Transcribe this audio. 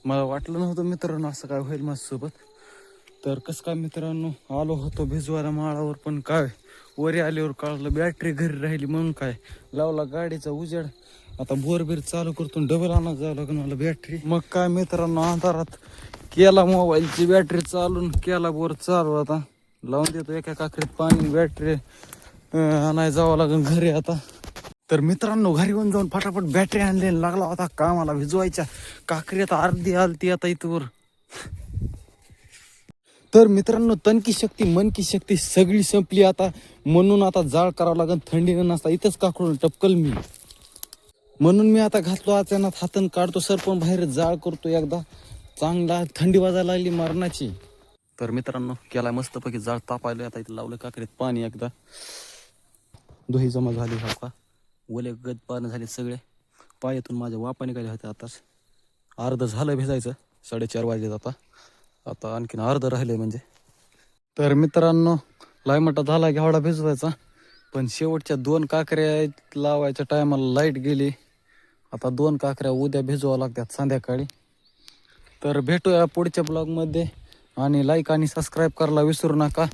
मला वाटलं नव्हतं मित्रांनो असं काय होईल माझ्यासोबत. तर कसं काय मित्रांनो आलो होतो भिजवायला माळावर, पण काय वरी आल्यावर कळलं बॅटरी घरी राहिली. म्हणून काय लावला गाडीचा उजेड. आता बोरबीर चालू करतो डबल आणत जावं लागेल मला बॅटरी. मग काय मित्रांनो अंधारात केला मोबाईलची बॅटरी चालून, केला बोर चालू. आता लावून देतो एका काकडीत पाणी, बॅटरी आणायला जावं लागेल घरी आता. तर मित्रांनो घरी जाऊन फटाफट बॅटरी आणले, लागला होता कामाला भिजवायच्या. काकरी आता अर्धी आलती आता इथवर. तर मित्रांनो तनकी शक्ती मनकी शक्ती सगळी संपली आता. म्हणून आता जाळ करावं लागेल, थंडीनं नसता इथंच काकडून टपकल मी. म्हणून मी आता घातलो अचानक हातन काढतो सरपण बाहेर जाळ करतो एकदा. चांगला थंडी वाजायला लागली मरणाची. तर मित्रांनो केला मस्तपैकी जाळ तापायला. आता इथं लावलं काकडीत पाणी एकदा. दोही जमा झाली हा का, ओले गद पानं झाले सगळे. पायातून माझ्या वापा निघाल्या होत्या आताच. अर्ध झालं भिजायचं, 4:30 वाजले आता. आता आणखीन अर्ध राहिले म्हणजे. तर मित्रांनो लायमटा झाला घेवडा भिजवायचा, पण शेवटच्या 2 काकऱ्या लावायच्या टायमाला लाईट गेली. आता 2 काकऱ्या उद्या भिजवावं लागतात संध्याकाळी. तर भेटूया पुढच्या ब्लॉगमध्ये, आणि लाईक आणि सबस्क्राईब करायला विसरू नका.